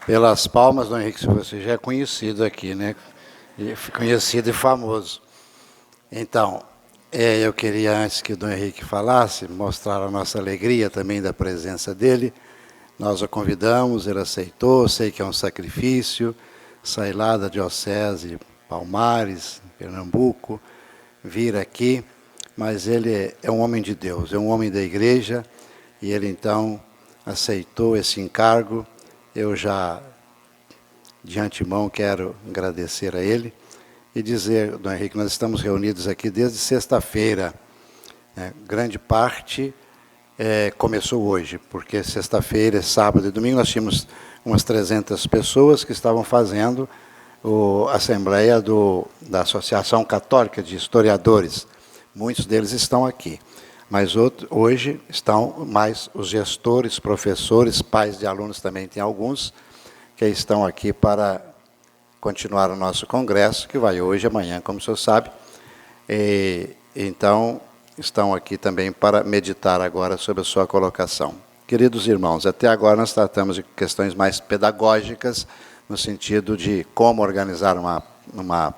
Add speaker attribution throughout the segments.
Speaker 1: Pelas palmas, Dom Henrique, você já é conhecido aqui, né? Conhecido e famoso. Então, eu queria, antes que o Dom Henrique falasse, mostrar a nossa alegria também da presença dele. Nós o convidamos, ele aceitou, sei que é um sacrifício, sair lá da Diocese Palmares, Pernambuco, vir aqui, mas ele é um homem de Deus, é um homem da igreja, e ele então aceitou esse encargo. Eu já, de antemão, quero agradecer a ele e dizer, Dom Henrique, nós estamos reunidos aqui desde sexta-feira. Grande parte começou hoje, porque sexta-feira, sábado e domingo nós tínhamos umas 300 pessoas que estavam fazendo a assembleia da Associação Católica de Historiadores. Muitos deles estão aqui. Mas hoje estão mais os gestores, professores, pais de alunos também, tem alguns que estão aqui para continuar o nosso congresso, que vai hoje, amanhã, como o senhor sabe. Então, estão aqui também para meditar agora sobre a sua colocação. Queridos irmãos, até agora nós tratamos de questões mais pedagógicas, no sentido de como organizar uma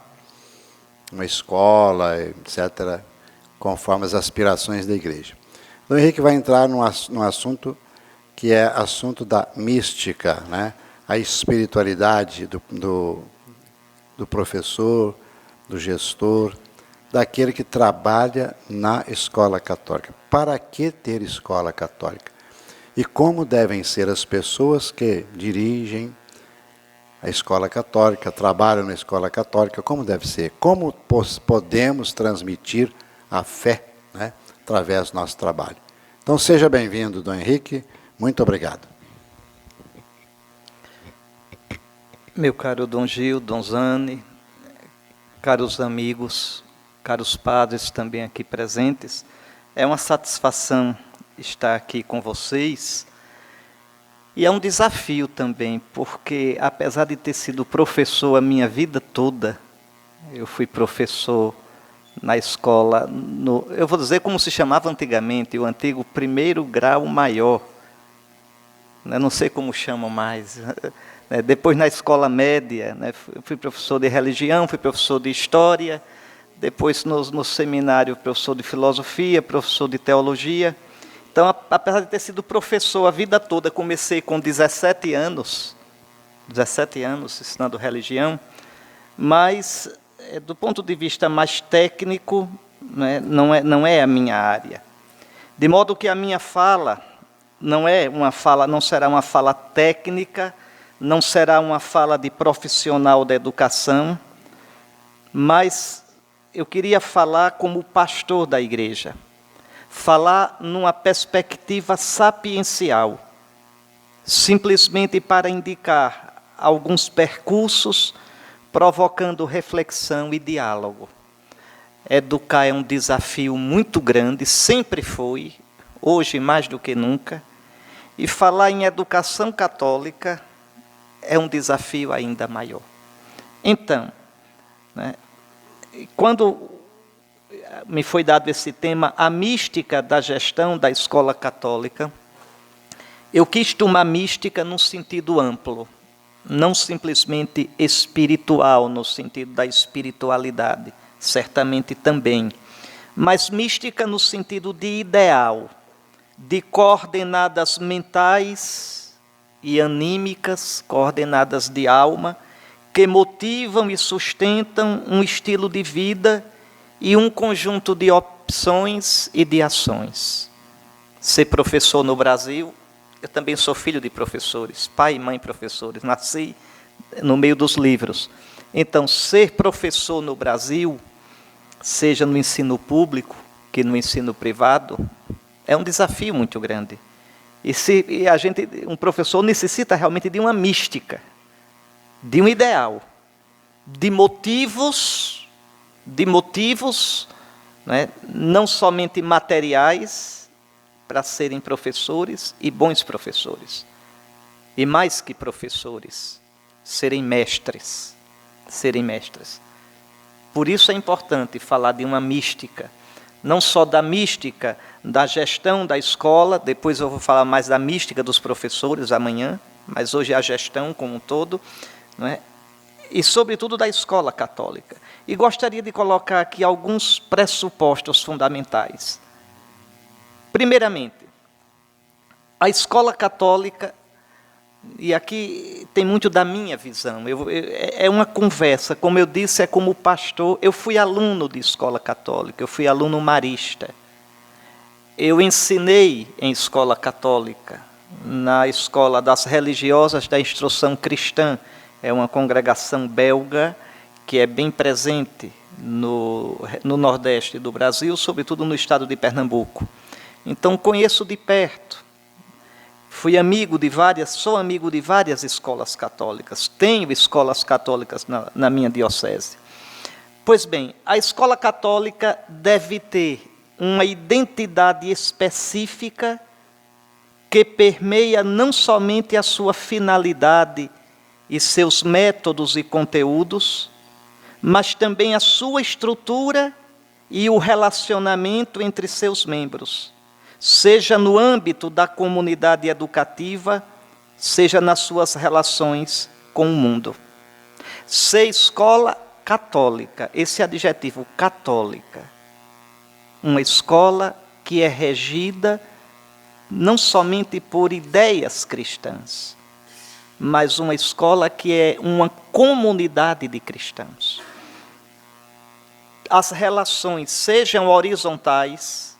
Speaker 1: escola, etc., conforme as aspirações da igreja. Dom Henrique vai entrar num assunto que é assunto da mística, né? A espiritualidade do professor, do gestor, daquele que trabalha na escola católica. Para que ter escola católica? E como devem ser as pessoas que dirigem a escola católica, trabalham na escola católica, como deve ser? Como podemos transmitir a fé, né, através do nosso trabalho? Então, seja bem-vindo, Dom Henrique. Muito obrigado.
Speaker 2: Meu caro Dom Gil, Dom Zane, caros amigos, caros padres também aqui presentes, é uma satisfação estar aqui com vocês. E é um desafio também, porque apesar de ter sido professor a minha vida toda, eu fui professor na escola, eu vou dizer como se chamava antigamente, o antigo primeiro grau maior, não sei como chamam mais, depois na escola média, fui professor de religião, fui professor de história, depois no seminário professor de filosofia, professor de teologia. Então, apesar de ter sido professor a vida toda, comecei com 17 anos ensinando religião, mas do ponto de vista mais técnico, né, não é a minha área. De modo que a minha fala não será uma fala técnica, não será uma fala de profissional da educação, mas eu queria falar como pastor da igreja, falar numa perspectiva sapiencial, simplesmente para indicar alguns percursos, provocando reflexão e diálogo. Educar é um desafio muito grande, sempre foi, hoje mais do que nunca, e falar em educação católica é um desafio ainda maior. Então, quando me foi dado esse tema, a mística da gestão da escola católica, eu quis tomar mística num sentido amplo, não simplesmente espiritual, no sentido da espiritualidade, certamente também, mas mística no sentido de ideal, de coordenadas mentais e anímicas, coordenadas de alma, que motivam e sustentam um estilo de vida e um conjunto de opções e de ações. Ser professor no Brasil, eu também sou filho de professores, pai e mãe professores, nasci no meio dos livros. Então, ser professor no Brasil, seja no ensino público, que no ensino privado, é um desafio muito grande. Um professor necessita realmente de uma mística, de um ideal, de motivos, não somente materiais, para serem professores e bons professores. E mais que professores, serem mestres. Por isso é importante falar de uma mística, não só da mística da gestão da escola, depois eu vou falar mais da mística dos professores amanhã, mas hoje é a gestão como um todo, não é? E, sobretudo, da escola católica. E gostaria de colocar aqui alguns pressupostos fundamentais. Primeiramente, a escola católica, e aqui tem muito da minha visão, é uma conversa, como eu disse, é como pastor. Eu fui aluno de escola católica, eu fui aluno marista. Eu ensinei em escola católica, na Escola das Religiosas da Instrução Cristã. É uma congregação belga que é bem presente no Nordeste do Brasil, sobretudo no estado de Pernambuco. Então, conheço de perto. Sou amigo de várias escolas católicas. Tenho escolas católicas na minha diocese. Pois bem, a escola católica deve ter uma identidade específica que permeia não somente a sua finalidade e seus métodos e conteúdos, mas também a sua estrutura e o relacionamento entre seus membros, seja no âmbito da comunidade educativa, seja nas suas relações com o mundo. Ser escola católica, esse adjetivo católica, uma escola que é regida não somente por ideias cristãs, mas uma escola que é uma comunidade de cristãos. As relações, sejam horizontais,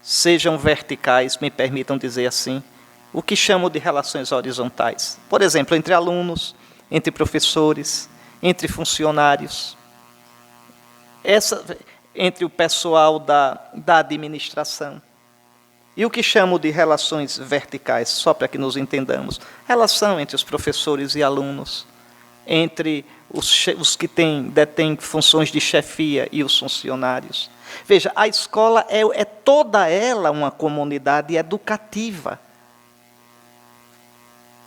Speaker 2: sejam verticais, me permitam dizer assim, o que chamo de relações horizontais. Por exemplo, entre alunos, entre professores, entre funcionários, entre o pessoal da administração. E o que chamo de relações verticais, só para que nos entendamos, relação entre os professores e alunos, entre os que detêm funções de chefia e os funcionários. Veja, a escola é toda ela uma comunidade educativa.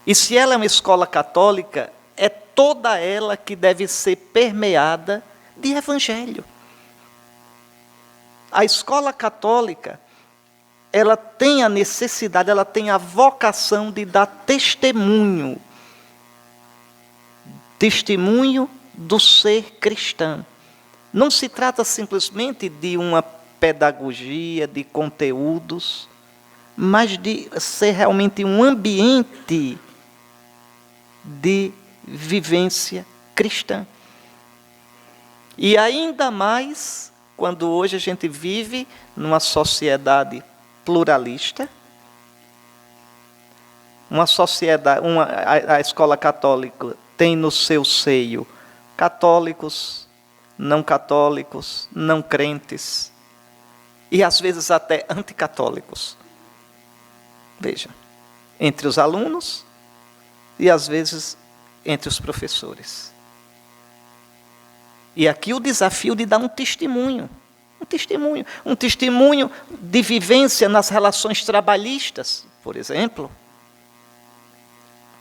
Speaker 2: E se ela é uma escola católica, é toda ela que deve ser permeada de evangelho. A escola católica, ela tem a necessidade, ela tem a vocação de dar testemunho do ser cristão. Não se trata simplesmente de uma pedagogia, de conteúdos, mas de ser realmente um ambiente de vivência cristã. E ainda mais quando hoje a gente vive numa sociedade pluralista, uma sociedade, a escola católica tem no seu seio católicos, não crentes e às vezes até anticatólicos. Veja, entre os alunos e às vezes entre os professores. E aqui o desafio de dar um testemunho de vivência nas relações trabalhistas, por exemplo,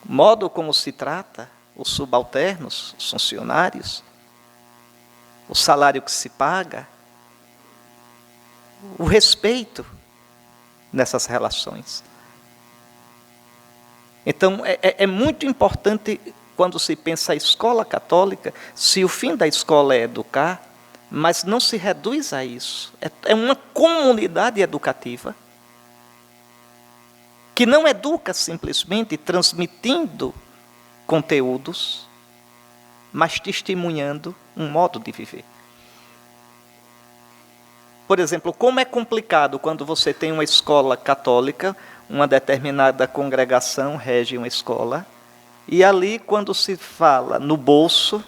Speaker 2: modo como se trata os subalternos, os funcionários, o salário que se paga, o respeito nessas relações. Então, é muito importante, quando se pensa a escola católica, se o fim da escola é educar, mas não se reduz a isso. É uma comunidade educativa que não educa simplesmente transmitindo conteúdos, mas testemunhando um modo de viver. Por exemplo, como é complicado quando você tem uma escola católica, uma determinada congregação rege uma escola, e ali, quando se fala no bolso,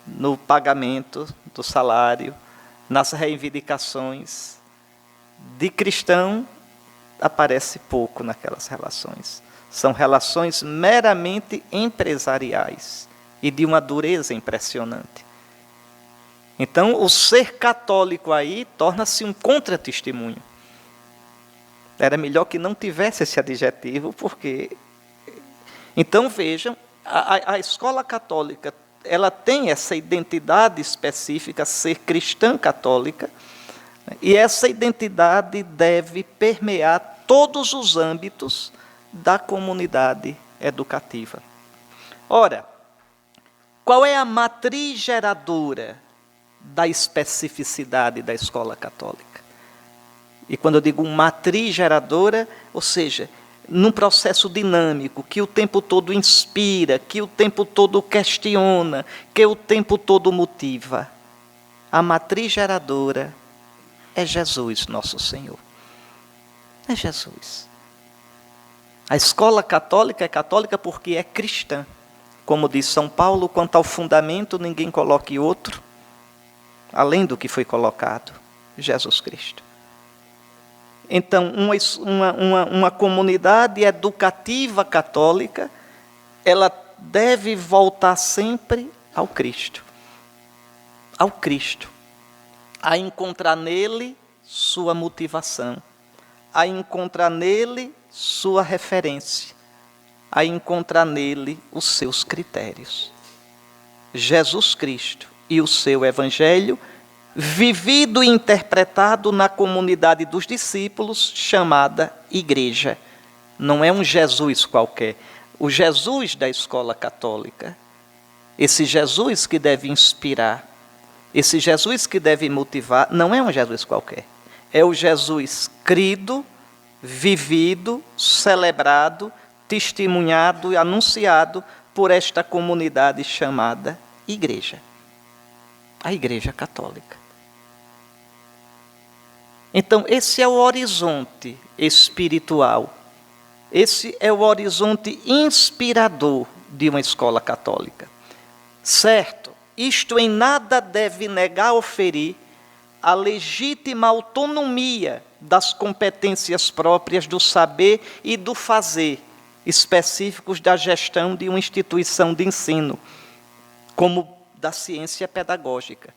Speaker 2: no pagamento do salário, nas reivindicações de cristão, aparece pouco naquelas relações. São relações meramente empresariais e de uma dureza impressionante. Então, o ser católico aí torna-se um contra-testemunho. Era melhor que não tivesse esse adjetivo, porque... Então, vejam, a escola católica, ela tem essa identidade específica, ser cristã católica, e essa identidade deve permear todos os âmbitos da comunidade educativa. Ora, qual é a matriz geradora da especificidade da escola católica? E quando eu digo matriz geradora, ou seja, num processo dinâmico, que o tempo todo inspira, que o tempo todo questiona, que o tempo todo motiva. A matriz geradora é Jesus, nosso Senhor. É Jesus. A escola católica é católica porque é cristã. Como diz São Paulo, quanto ao fundamento, ninguém coloque outro, além do que foi colocado, Jesus Cristo. Então, uma comunidade educativa católica, ela deve voltar sempre ao Cristo. Ao Cristo. A encontrar nele sua motivação. A encontrar nele sua referência. A encontrar nele os seus critérios. Jesus Cristo e o seu Evangelho, vivido e interpretado na comunidade dos discípulos, chamada igreja. Não é um Jesus qualquer. O Jesus da escola católica. Esse Jesus que deve inspirar, esse Jesus que deve motivar, não é um Jesus qualquer. É o Jesus crido, vivido, celebrado, testemunhado e anunciado por esta comunidade chamada igreja. A Igreja Católica. Então, esse é o horizonte espiritual. Esse é o horizonte inspirador de uma escola católica. Certo, isto em nada deve negar ou ferir a legítima autonomia das competências próprias do saber e do fazer, específicos da gestão de uma instituição de ensino, como da ciência pedagógica.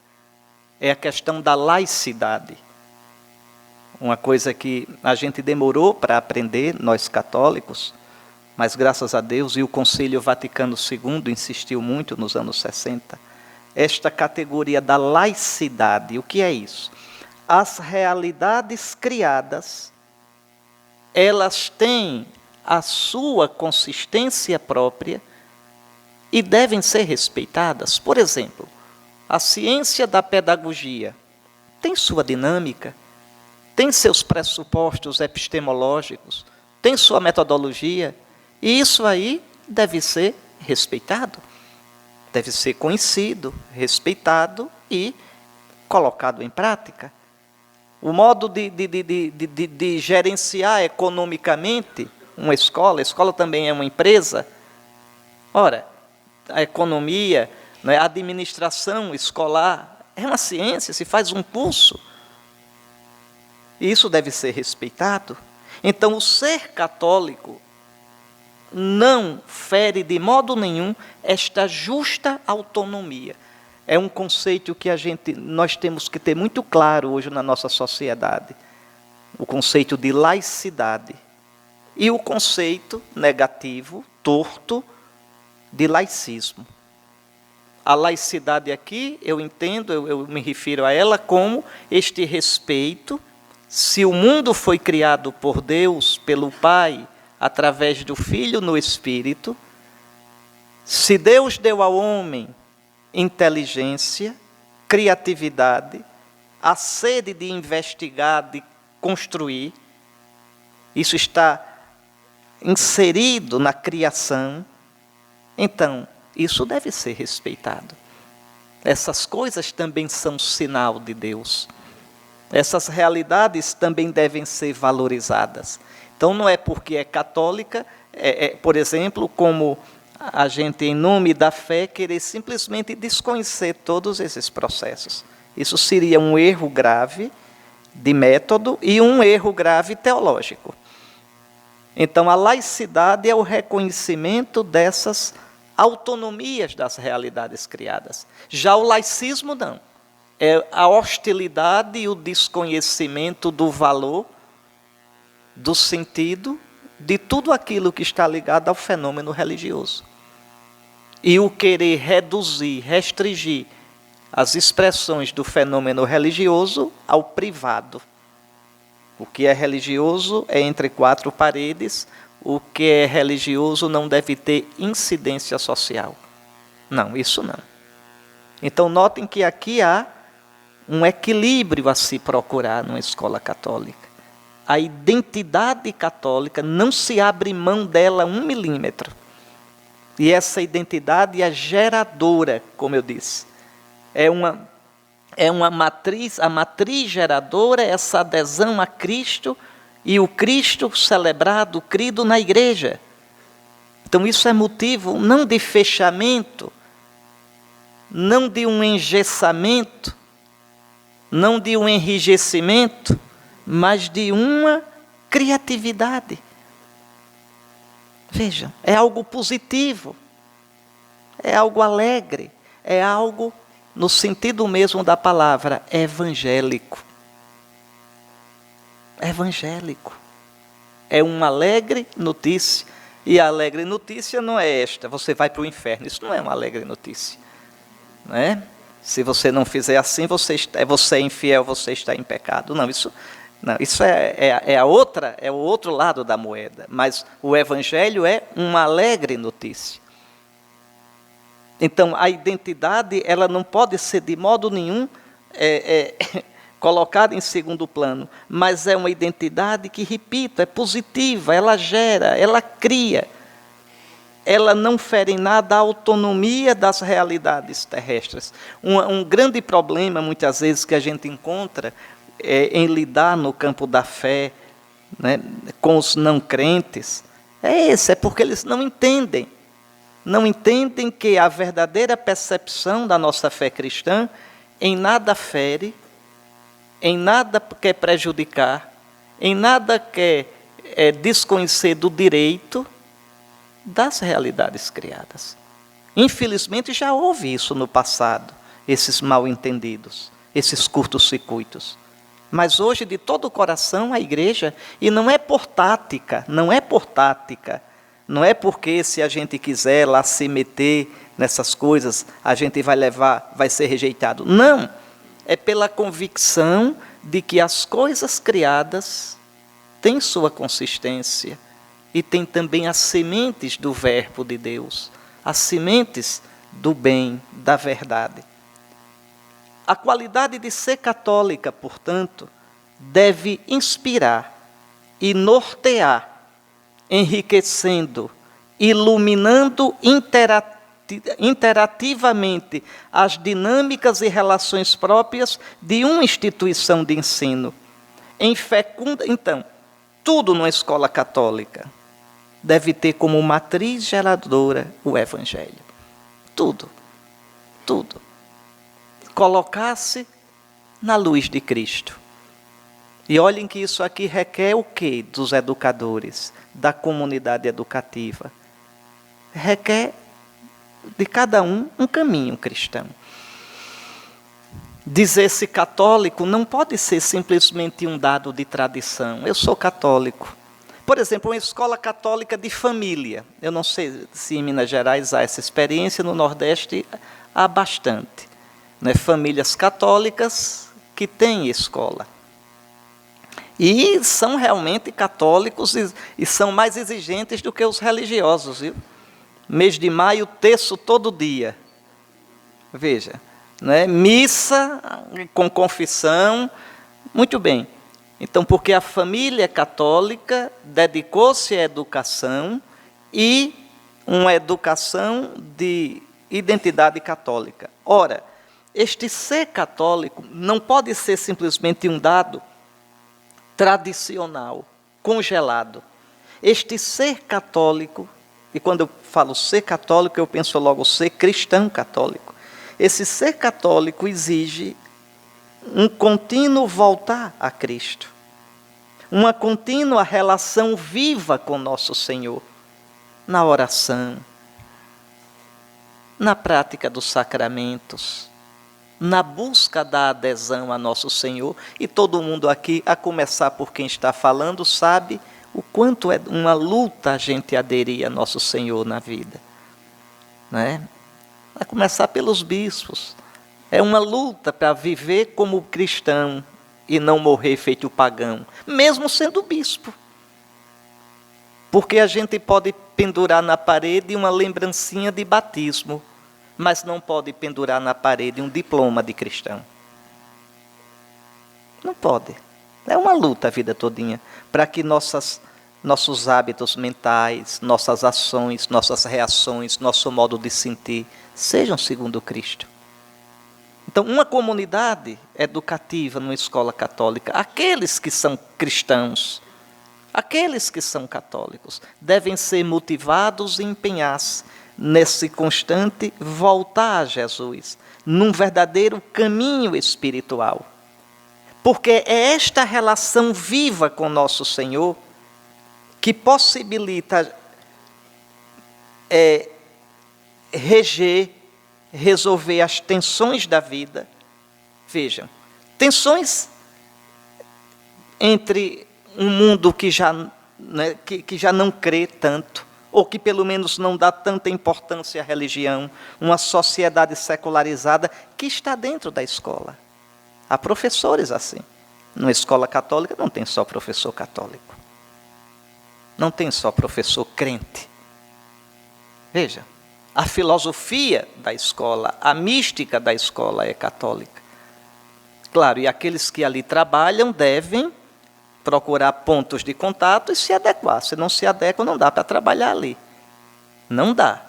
Speaker 2: É a questão da laicidade. Uma coisa que a gente demorou para aprender, nós católicos, mas graças a Deus, e o Concílio Vaticano II insistiu muito nos anos 60, esta categoria da laicidade. O que é isso? As realidades criadas, elas têm a sua consistência própria e devem ser respeitadas. Por exemplo, a ciência da pedagogia tem sua dinâmica, tem seus pressupostos epistemológicos, tem sua metodologia, e isso aí deve ser respeitado, deve ser conhecido, respeitado e colocado em prática. O modo de gerenciar economicamente uma escola, a escola também é uma empresa. Ora, a economia, a administração escolar é uma ciência, se faz um curso. E isso deve ser respeitado. Então, o ser católico não fere de modo nenhum esta justa autonomia. É um conceito que nós temos que ter muito claro hoje na nossa sociedade. O conceito de laicidade. E o conceito negativo, torto, de laicismo. A laicidade aqui, eu entendo, eu me refiro a ela como este respeito. Se o mundo foi criado por Deus, pelo Pai, através do Filho no Espírito, se Deus deu ao homem inteligência, criatividade, a sede de investigar, de construir, isso está inserido na criação, então isso deve ser respeitado. Essas coisas também são sinal de Deus. Essas realidades também devem ser valorizadas. Então, não é porque é católica, por exemplo, como a gente, em nome da fé, querer simplesmente desconhecer todos esses processos. Isso seria um erro grave de método e um erro grave teológico. Então, a laicidade é o reconhecimento dessas autonomias das realidades criadas. Já o laicismo, não. É a hostilidade e o desconhecimento do valor, do sentido, de tudo aquilo que está ligado ao fenômeno religioso. E o querer reduzir, restringir as expressões do fenômeno religioso ao privado. O que é religioso é entre quatro paredes, o que é religioso não deve ter incidência social. Não, isso não. Então notem que aqui há um equilíbrio a se procurar numa escola católica. A identidade católica não se abre mão dela 1 milímetro. E essa identidade é geradora, como eu disse. É uma matriz, a matriz geradora é essa adesão a Cristo e o Cristo celebrado, crido na igreja. Então isso é motivo não de fechamento, não de um engessamento, não de um enrijecimento, mas de uma criatividade. Vejam, é algo positivo, é algo alegre, é algo, no sentido mesmo da palavra, evangélico. Evangélico. É uma alegre notícia. E a alegre notícia não é esta, você vai para o inferno. Isso não é uma alegre notícia. Não é? Se você não fizer assim, você é infiel, você está em pecado. Não, isso é o outro lado da moeda. Mas o Evangelho é uma alegre notícia. Então, a identidade ela não pode ser de modo nenhum colocada em segundo plano, mas é uma identidade que, repito, é positiva, ela gera, ela cria. Ela não fere em nada a autonomia das realidades terrestres. Um grande problema, muitas vezes, que a gente encontra em lidar no campo da fé, né, com os não crentes, é porque eles não entendem. Não entendem que a verdadeira percepção da nossa fé cristã em nada fere, em nada quer prejudicar, em nada quer desconhecer do direito das realidades criadas. Infelizmente já houve isso no passado, esses mal-entendidos, esses curtos-circuitos. Mas hoje, de todo o coração, a igreja, e não é por tática, não é porque se a gente quiser lá se meter nessas coisas, a gente vai ser rejeitado. Não, é pela convicção de que as coisas criadas têm sua consistência e têm também as sementes do verbo de Deus, as sementes do bem, da verdade. A qualidade de ser católica, portanto, deve inspirar e nortear, enriquecendo, iluminando interativamente as dinâmicas e relações próprias de uma instituição de ensino. Então, tudo numa escola católica deve ter como matriz geradora o Evangelho. Tudo. Colocar-se na luz de Cristo. E olhem que isso aqui requer o quê dos educadores, da comunidade educativa? Requer de cada um caminho cristão. Dizer-se católico não pode ser simplesmente um dado de tradição. Eu sou católico. Por exemplo, uma escola católica de família. Eu não sei se em Minas Gerais há essa experiência, no Nordeste há bastante. Né? Famílias católicas que têm escola. E são realmente católicos e são mais exigentes do que os religiosos. Viu? Mês de maio, terço todo dia. Veja, né? Missa com confissão, muito bem. Então, porque a família católica dedicou-se à educação e uma educação de identidade católica. Ora, este ser católico não pode ser simplesmente um dado tradicional, congelado. Este ser católico, e quando eu falo ser católico, eu penso logo ser cristão católico. Esse ser católico exige um contínuo voltar a Cristo, uma contínua relação viva com nosso Senhor, na oração, na prática dos sacramentos, na busca da adesão a nosso Senhor. E todo mundo aqui, a começar por quem está falando, sabe o quanto é uma luta a gente aderir a nosso Senhor na vida. Né? A começar pelos bispos. É uma luta para viver como cristão e não morrer feito pagão, mesmo sendo bispo. Porque a gente pode pendurar na parede uma lembrancinha de batismo, mas não pode pendurar na parede um diploma de cristão. Não pode. É uma luta a vida todinha para que nossos hábitos mentais, nossas ações, nossas reações, nosso modo de sentir sejam segundo Cristo. Então, uma comunidade educativa numa escola católica, aqueles que são cristãos, aqueles que são católicos, devem ser motivados e empenhar-se nesse constante voltar a Jesus, num verdadeiro caminho espiritual. Porque é esta relação viva com nosso Senhor que possibilita resolver as tensões da vida. Vejam, tensões entre um mundo que já não crê tanto, ou que pelo menos não dá tanta importância à religião, uma sociedade secularizada que está dentro da escola. Há professores assim. Numa escola católica não tem só professor católico. Não tem só professor crente. Veja, a filosofia da escola, a mística da escola é católica. Claro, e aqueles que ali trabalham devem procurar pontos de contato e se adequar. Se não se adequam, não dá para trabalhar ali. Não dá.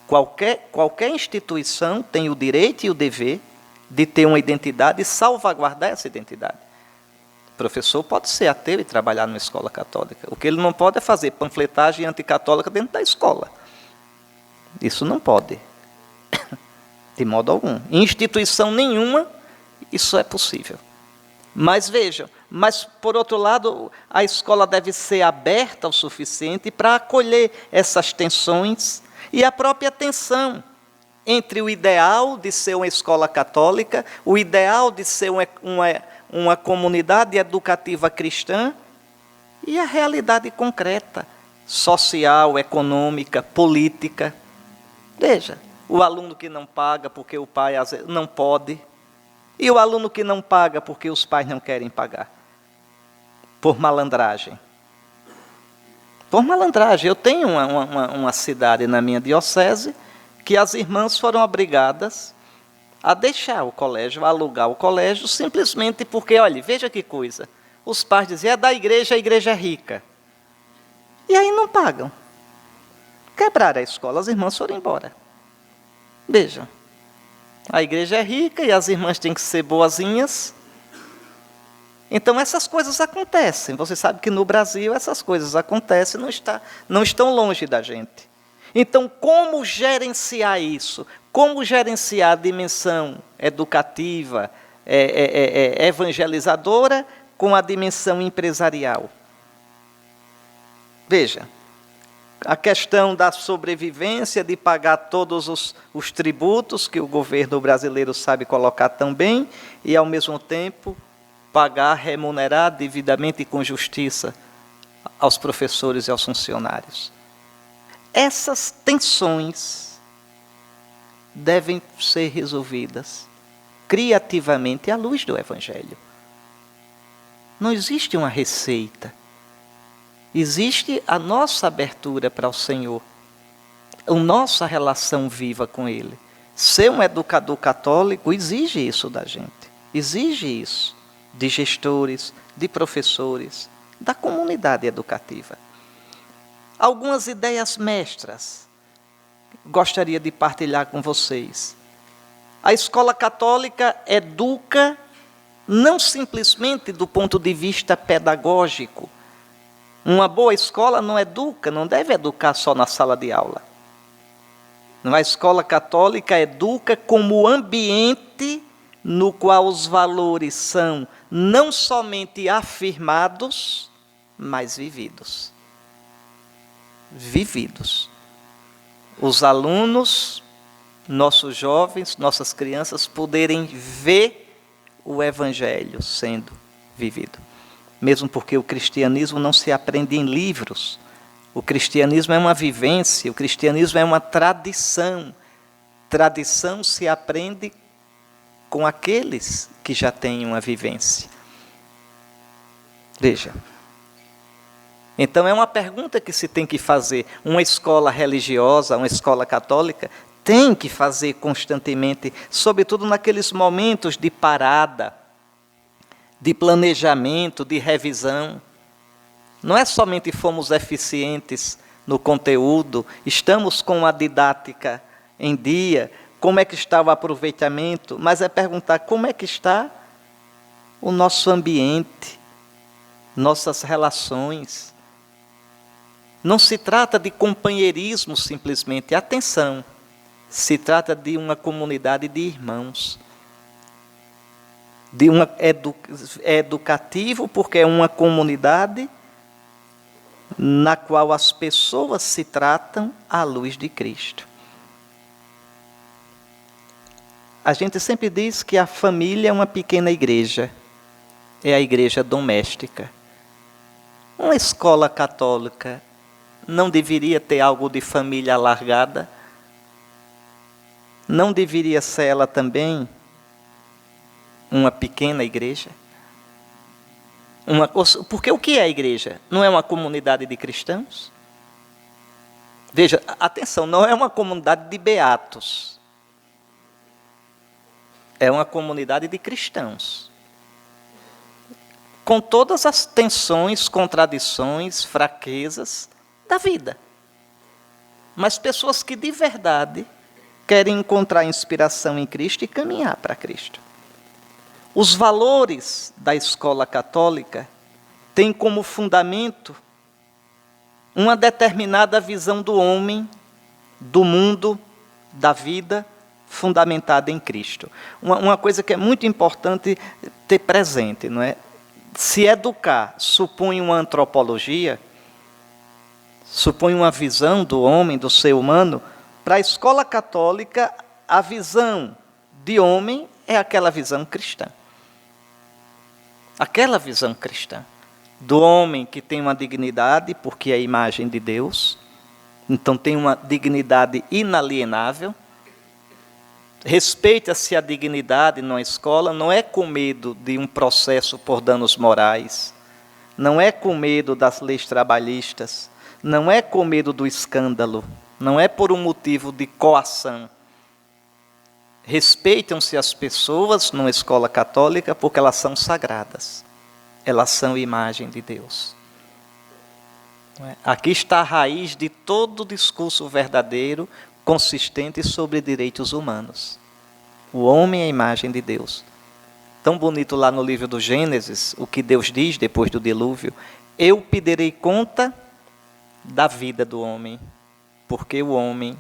Speaker 2: Qualquer instituição tem o direito e o dever de ter uma identidade e salvaguardar essa identidade. O professor pode ser ateu e trabalhar numa escola católica. O que ele não pode é fazer panfletagem anticatólica dentro da escola. Isso não pode. De modo algum. Em instituição nenhuma, isso é possível. Mas vejam, por outro lado, a escola deve ser aberta o suficiente para acolher essas tensões e a própria tensão entre o ideal de ser uma escola católica, o ideal de ser uma comunidade educativa cristã e a realidade concreta, social, econômica, política. Veja, o aluno que não paga porque o pai não pode, e o aluno que não paga porque os pais não querem pagar, por malandragem. Por malandragem. Eu tenho uma cidade na minha diocese que as irmãs foram obrigadas a deixar o colégio, a alugar o colégio, simplesmente porque, olha, veja que coisa, os pais diziam, é da igreja, a igreja é rica. E aí não pagam. Quebraram a escola, as irmãs foram embora. Vejam, a igreja é rica e as irmãs têm que ser boazinhas. Então essas coisas acontecem. Você sabe que no Brasil essas coisas acontecem, não estão longe da gente. Então, como gerenciar isso? Como gerenciar a dimensão educativa, evangelizadora, com a dimensão empresarial? Veja, a questão da sobrevivência, de pagar todos os tributos que o governo brasileiro sabe colocar tão bem, e, ao mesmo tempo, pagar, remunerar devidamente e com justiça aos professores e aos funcionários. Essas tensões devem ser resolvidas criativamente à luz do Evangelho. Não existe uma receita. Existe a nossa abertura para o Senhor, a nossa relação viva com Ele. Ser um educador católico exige isso da gente. Exige isso de gestores, de professores, da comunidade educativa. Algumas ideias mestras gostaria de partilhar com vocês. A escola católica educa não simplesmente do ponto de vista pedagógico. Uma boa escola não educa, não deve educar só na sala de aula. A escola católica educa como ambiente no qual os valores são não somente afirmados, mas vividos. Vividos. Os alunos, nossos jovens, nossas crianças poderem ver o Evangelho sendo vivido. Mesmo porque o cristianismo não se aprende em livros. O cristianismo é uma vivência, o cristianismo é uma tradição. Tradição se aprende com aqueles que já têm uma vivência. Veja, Então é uma pergunta que se tem que fazer. Uma escola religiosa, uma escola católica, tem que fazer constantemente, sobretudo naqueles momentos de parada, de planejamento, de revisão. Não é somente fomos eficientes no conteúdo, estamos com a didática em dia, como é que está o aproveitamento, mas é perguntar como é que está o nosso ambiente, nossas relações. Não se trata de companheirismo simplesmente, atenção, se trata de uma comunidade de irmãos. É educativo porque é uma comunidade na qual as pessoas se tratam à luz de Cristo. A gente sempre diz que a família é uma pequena igreja, é a igreja doméstica. Uma escola católica não deveria ter algo de família alargada? Não deveria ser ela também uma pequena igreja? Porque o que é a igreja? Não é uma comunidade de cristãos? Veja, atenção, não é uma comunidade de beatos. É uma comunidade de cristãos. Com todas as tensões, contradições, fraquezas da vida. Mas pessoas que de verdade querem encontrar inspiração em Cristo e caminhar para Cristo. Os valores da escola católica têm como fundamento uma determinada visão do homem, do mundo, da vida, fundamentada em Cristo. Uma coisa que é muito importante ter presente, não é? Se educar supõe uma antropologia, supõe uma visão do homem, do ser humano, para a escola católica, a visão de homem é aquela visão cristã. Aquela visão cristã do homem que tem uma dignidade, porque é a imagem de Deus, então tem uma dignidade inalienável. Respeita-se a dignidade na escola, não é com medo de um processo por danos morais, não é com medo das leis trabalhistas, não é com medo do escândalo, não é por um motivo de coação. Respeitam-se as pessoas numa escola católica porque elas são sagradas. Elas são imagem de Deus. Aqui está a raiz de todo o discurso verdadeiro, consistente sobre direitos humanos. O homem é a imagem de Deus. Tão bonito lá no livro do Gênesis, o que Deus diz depois do dilúvio: eu pedirei conta da vida do homem, porque o homem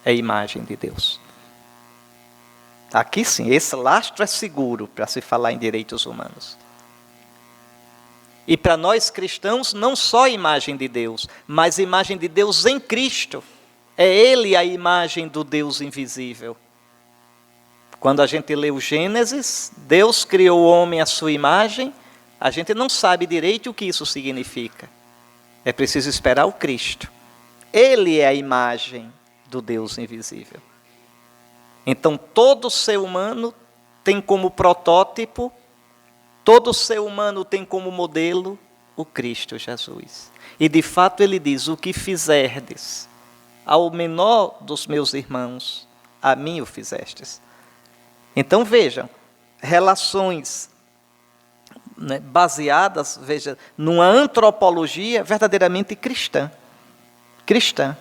Speaker 2: é a imagem de Deus. Aqui sim, esse lastro é seguro para se falar em direitos humanos. E para nós cristãos, não só a imagem de Deus, mas a imagem de Deus em Cristo. É Ele a imagem do Deus invisível. Quando a gente lê o Gênesis, Deus criou o homem à sua imagem, a gente não sabe direito o que isso significa. É preciso esperar o Cristo. Ele é a imagem do Deus invisível. Então, todo ser humano tem como protótipo, todo ser humano tem como modelo o Cristo Jesus. E, de fato, ele diz: o que fizerdes ao menor dos meus irmãos, a mim o fizestes. Então, vejam, relações, né, baseadas, veja, numa antropologia verdadeiramente cristã. Cristã,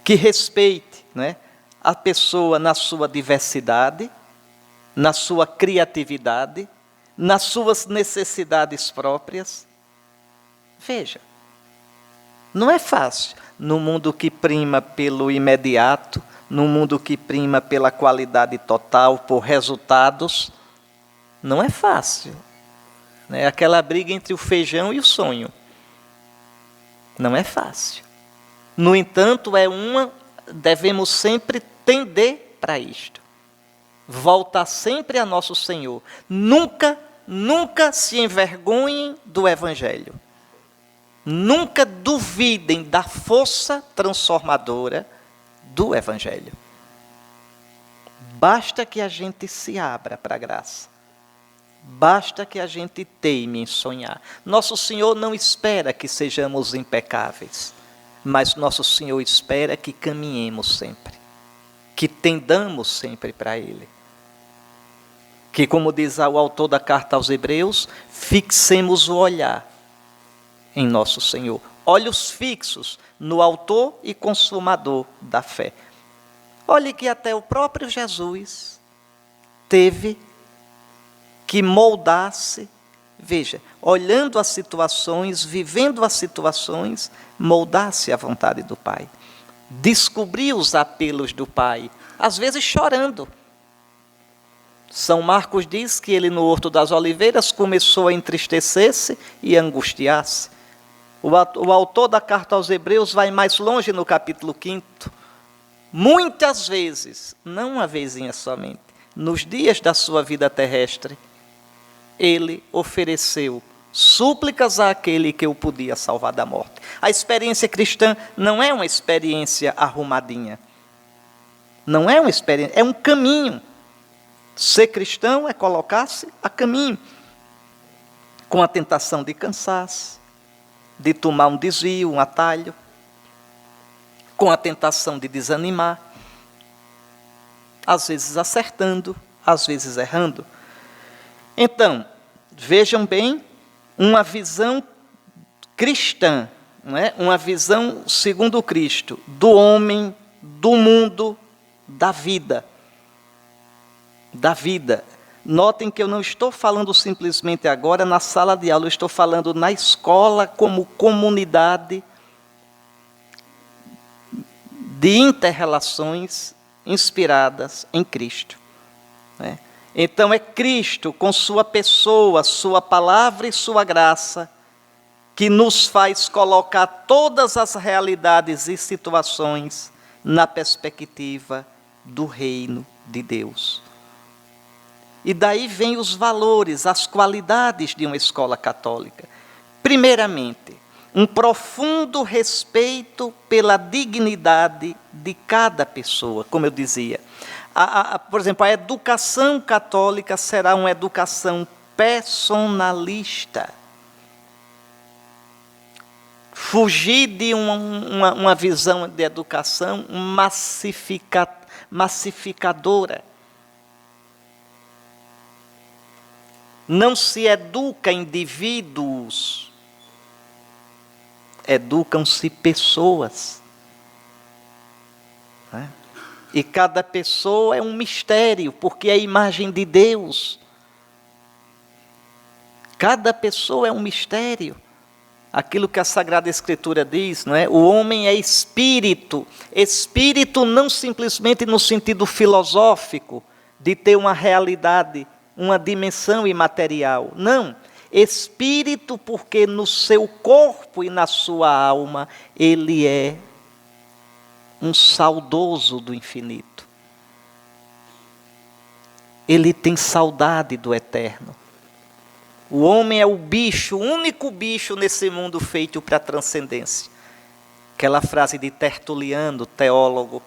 Speaker 2: que respeite, né, a pessoa na sua diversidade, na sua criatividade, nas suas necessidades próprias. Veja, não é fácil, no mundo que prima pelo imediato, no mundo que prima pela qualidade total, por resultados, não é fácil. É aquela briga entre o feijão e o sonho. Não é fácil. No entanto, devemos sempre tender para isto. Voltar sempre a nosso Senhor. Nunca se envergonhem do Evangelho. Nunca duvidem da força transformadora do Evangelho. Basta que a gente se abra para a graça. Basta que a gente teime em sonhar. Nosso Senhor não espera que sejamos impecáveis, mas nosso Senhor espera que caminhemos sempre, que tendamos sempre para Ele. Que, como diz o autor da carta aos Hebreus, fixemos o olhar em nosso Senhor. Olhos fixos no autor e consumador da fé. Olhe que até o próprio Jesus teve que moldar-se, veja, olhando as situações, vivendo as situações, moldar-se à vontade do Pai. Descobrir os apelos do Pai, às vezes chorando. São Marcos diz que ele no Horto das Oliveiras começou a entristecer-se e angustiar-se. O autor da carta aos Hebreus vai mais longe no capítulo 5. Muitas vezes, não uma vezinha somente, nos dias da sua vida terrestre, ele ofereceu súplicas àquele que o podia salvar da morte. A experiência cristã não é uma experiência arrumadinha. Não é uma experiência, é um caminho. Ser cristão é colocar-se a caminho, com a tentação de cansar-se, de tomar um desvio, um atalho, com a tentação de desanimar, às vezes acertando, às vezes errando. Então, vejam bem, uma visão cristã, não é? Uma visão segundo Cristo, do homem, do mundo, da vida. Da vida. Notem que eu não estou falando simplesmente agora na sala de aula, eu estou falando na escola como comunidade de inter-relações inspiradas em Cristo. Né? Então é Cristo, com sua pessoa, sua palavra e sua graça, que nos faz colocar todas as realidades e situações na perspectiva do reino de Deus. E daí vêm os valores, as qualidades de uma escola católica. Primeiramente, um profundo respeito pela dignidade de cada pessoa, como eu dizia. Por exemplo, a educação católica será uma educação personalista. Fugir de uma visão de educação massificadora. Não se educa indivíduos, educam-se pessoas. Né? E cada pessoa é um mistério, porque é a imagem de Deus. Cada pessoa é um mistério. Aquilo que a Sagrada Escritura diz, não é? O homem é espírito. Espírito não simplesmente no sentido filosófico, de ter uma realidade, uma dimensão imaterial. Não. Espírito porque no seu corpo e na sua alma ele é um saudoso do infinito. Ele tem saudade do eterno. O homem é o bicho, o único bicho nesse mundo feito para a transcendência. Aquela frase de Tertuliano, teólogo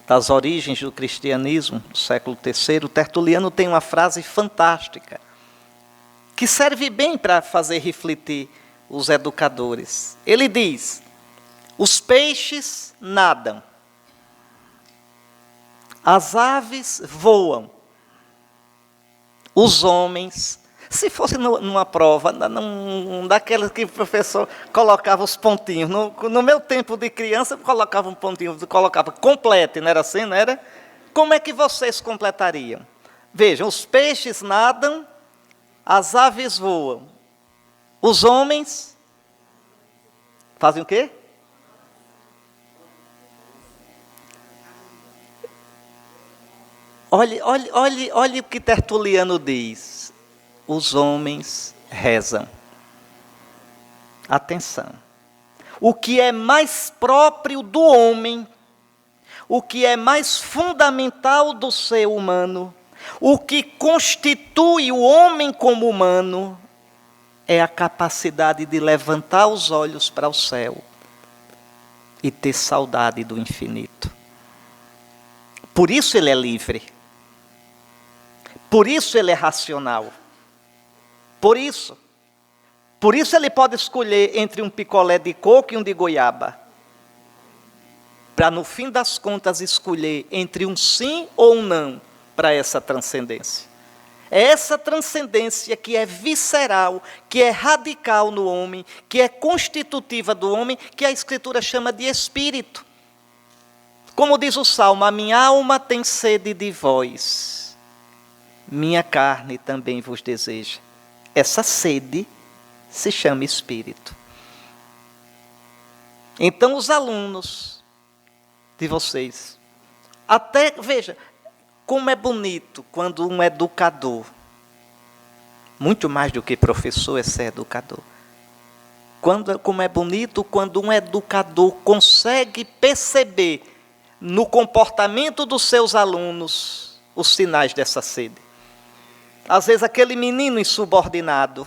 Speaker 2: das origens do cristianismo, do século III, Tertuliano tem uma frase fantástica, que serve bem para fazer refletir os educadores. Ele diz: os peixes nadam, as aves voam, os homens... Se fosse numa prova, daquelas que o professor colocava os pontinhos. No meu tempo de criança, colocava um pontinho, colocava complete, não era assim, não era? Como é que vocês completariam? Vejam, os peixes nadam, as aves voam. Os homens fazem o quê? Olhe o que Tertuliano diz. Os homens rezam. Atenção. O que é mais próprio do homem, o que é mais fundamental do ser humano, o que constitui o homem como humano, é a capacidade de levantar os olhos para o céu e ter saudade do infinito. Por isso ele é livre. Por isso ele é racional. Por isso ele pode escolher entre um picolé de coco e um de goiaba, para no fim das contas escolher entre um sim ou um não para essa transcendência. É essa transcendência que é visceral, que é radical no homem, que é constitutiva do homem, que a Escritura chama de espírito. Como diz o Salmo, a minha alma tem sede de vós, minha carne também vos deseja. Essa sede se chama espírito. Então os alunos de vocês, até, veja, como é bonito quando um educador, muito mais do que professor é ser educador, como é bonito quando um educador consegue perceber no comportamento dos seus alunos os sinais dessa sede. Às vezes aquele menino insubordinado,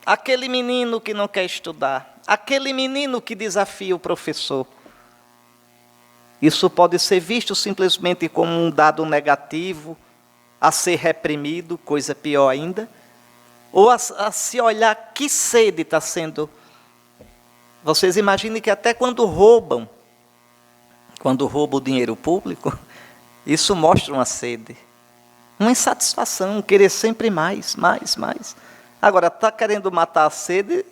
Speaker 2: aquele menino que não quer estudar, aquele menino que desafia o professor. Isso pode ser visto simplesmente como um dado negativo, a ser reprimido, coisa pior ainda, ou a se olhar que sede está sendo. Vocês imaginem que até quando roubam o dinheiro público, isso mostra uma sede, uma insatisfação, querer sempre mais. Agora, está querendo matar a sede,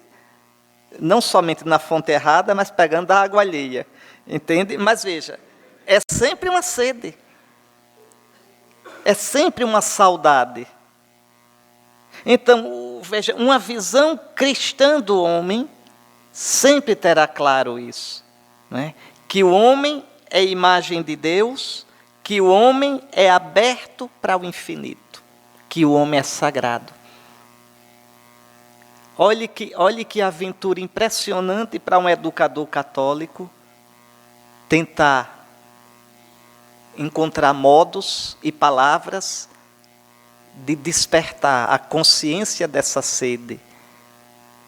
Speaker 2: não somente na fonte errada, mas pegando a água alheia. Entende? Mas veja, é sempre uma sede. É sempre uma saudade. Então, veja, uma visão cristã do homem sempre terá claro isso, não é? Que o homem é imagem de Deus, que o homem é aberto para o infinito, que o homem é sagrado. Olhe que aventura impressionante para um educador católico tentar encontrar modos e palavras de despertar a consciência dessa sede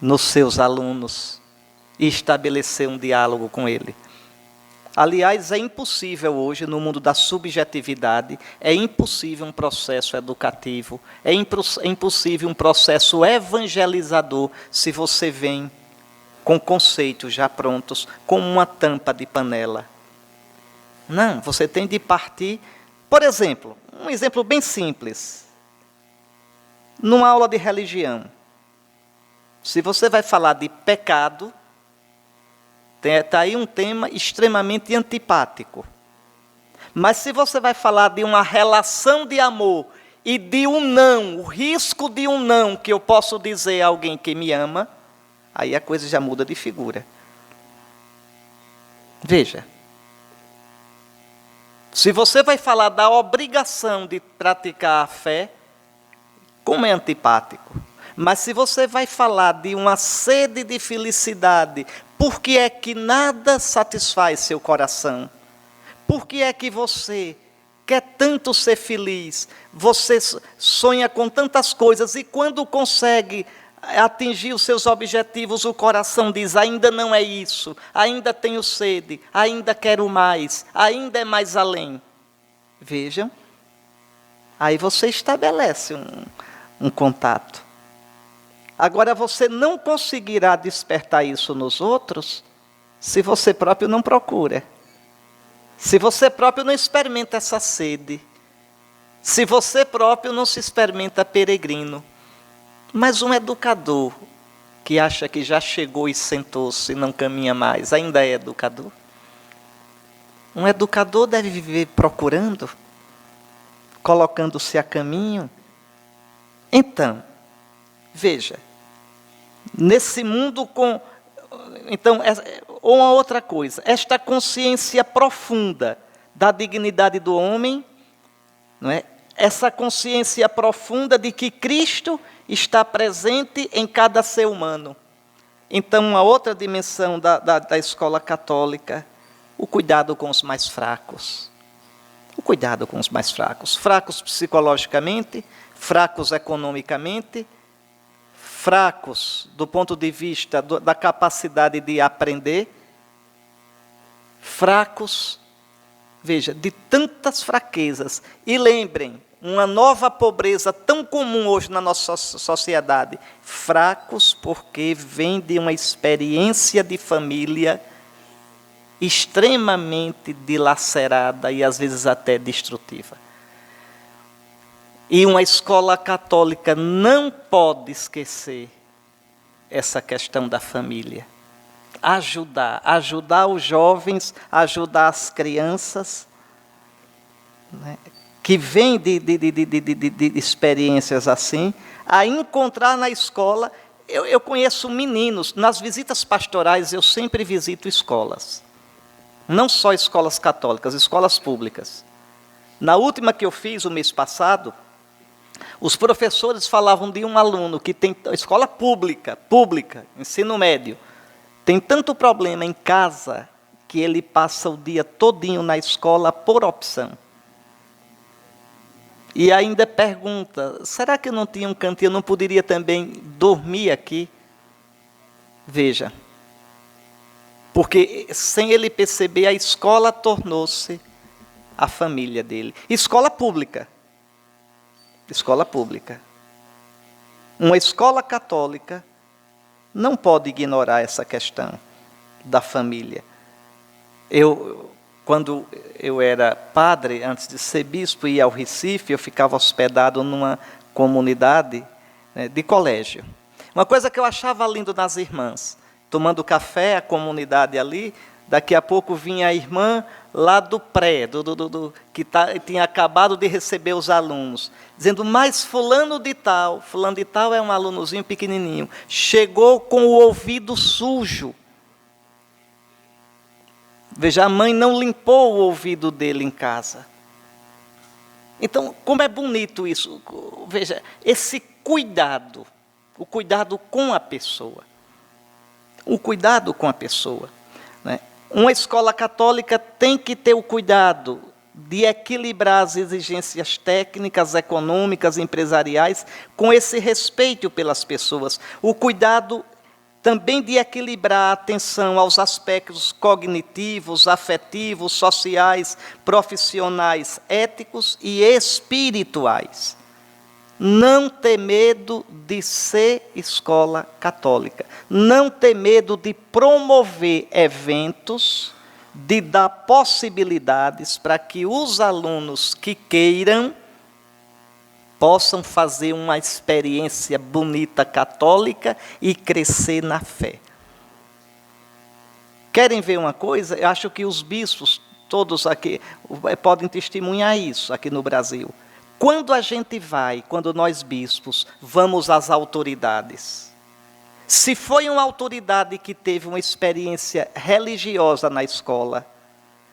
Speaker 2: nos seus alunos e estabelecer um diálogo com ele. Aliás, é impossível hoje, no mundo da subjetividade, é impossível um processo educativo, é impossível um processo evangelizador se você vem com conceitos já prontos, como uma tampa de panela. Não, você tem de partir, por exemplo, um exemplo bem simples. Numa aula de religião, se você vai falar de pecado, está aí um tema extremamente antipático. Mas se você vai falar de uma relação de amor e de um não, o risco de um não que eu posso dizer a alguém que me ama, aí a coisa já muda de figura. Veja. Se você vai falar da obrigação de praticar a fé, como é antipático. Mas se você vai falar de uma sede de felicidade, por que é que nada satisfaz seu coração? Por que é que você quer tanto ser feliz? Você sonha com tantas coisas e quando consegue atingir os seus objetivos, o coração diz, ainda não é isso, ainda tenho sede, ainda quero mais, ainda é mais além. Vejam, aí você estabelece um contato. Agora, você não conseguirá despertar isso nos outros se você próprio não procura. Se você próprio não experimenta essa sede. Se você próprio não se experimenta peregrino. Mas um educador que acha que já chegou e sentou-se e não caminha mais, ainda é educador? Um educador deve viver procurando, colocando-se a caminho. Então, veja, nesse mundo com... Então, uma outra coisa, esta consciência profunda da dignidade do homem, não é? Essa consciência profunda de que Cristo está presente em cada ser humano. Então, uma outra dimensão da escola católica, o cuidado com os mais fracos. O cuidado com os mais fracos. Fracos psicologicamente, fracos economicamente, fracos do ponto de vista da capacidade de aprender, fracos, veja, de tantas fraquezas. E lembrem, uma nova pobreza tão comum hoje na nossa sociedade. Fracos porque vêm de uma experiência de família extremamente dilacerada e às vezes até destrutiva. E uma escola católica não pode esquecer essa questão da família. Ajudar os jovens, ajudar as crianças, né, que vêm de experiências assim, a encontrar na escola. Eu conheço meninos, nas visitas pastorais eu sempre visito escolas. Não só escolas católicas, escolas públicas. Na última que eu fiz, o mês passado, os professores falavam de um aluno que tem escola pública, ensino médio, tem tanto problema em casa que ele passa o dia todinho na escola por opção. E ainda pergunta, será que eu não tinha um cantinho, eu não poderia também dormir aqui? Veja, porque sem ele perceber, a escola tornou-se a família dele. Escola pública. Escola pública. Uma escola católica não pode ignorar essa questão da família. Quando eu era padre, antes de ser bispo, ia ao Recife, eu ficava hospedado numa comunidade, né, de colégio. Uma coisa que eu achava lindo nas irmãs, tomando café, a comunidade ali, daqui a pouco vinha a irmã lá do pré, que tinha acabado de receber os alunos, dizendo, mas fulano de tal é um alunozinho pequenininho, chegou com o ouvido sujo. Veja, a mãe não limpou o ouvido dele em casa. Então, como é bonito isso. Veja, esse cuidado, o cuidado com a pessoa. O cuidado com a pessoa, né? Uma escola católica tem que ter o cuidado de equilibrar as exigências técnicas, econômicas, empresariais, com esse respeito pelas pessoas. O cuidado também de equilibrar a atenção aos aspectos cognitivos, afetivos, sociais, profissionais, éticos e espirituais. Não ter medo de ser escola católica. Não ter medo de promover eventos, de dar possibilidades para que os alunos que queiram possam fazer uma experiência bonita católica e crescer na fé. Querem ver uma coisa? Eu acho que os bispos, todos aqui, podem testemunhar isso aqui no Brasil. Quando nós bispos, vamos às autoridades. Se foi uma autoridade que teve uma experiência religiosa na escola,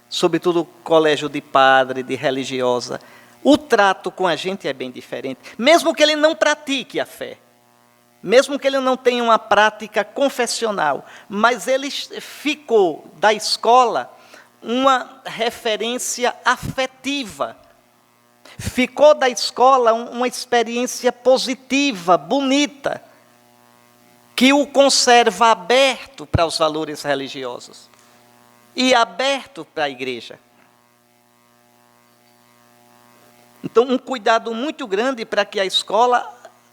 Speaker 2: sobretudo colégio de padre, de religiosa, o trato com a gente é bem diferente. Mesmo que ele não pratique a fé, mesmo que ele não tenha uma prática confessional, mas ele ficou da escola uma referência afetiva. Ficou da escola uma experiência positiva, bonita, que o conserva aberto para os valores religiosos e aberto para a igreja. Então, um cuidado muito grande para que a escola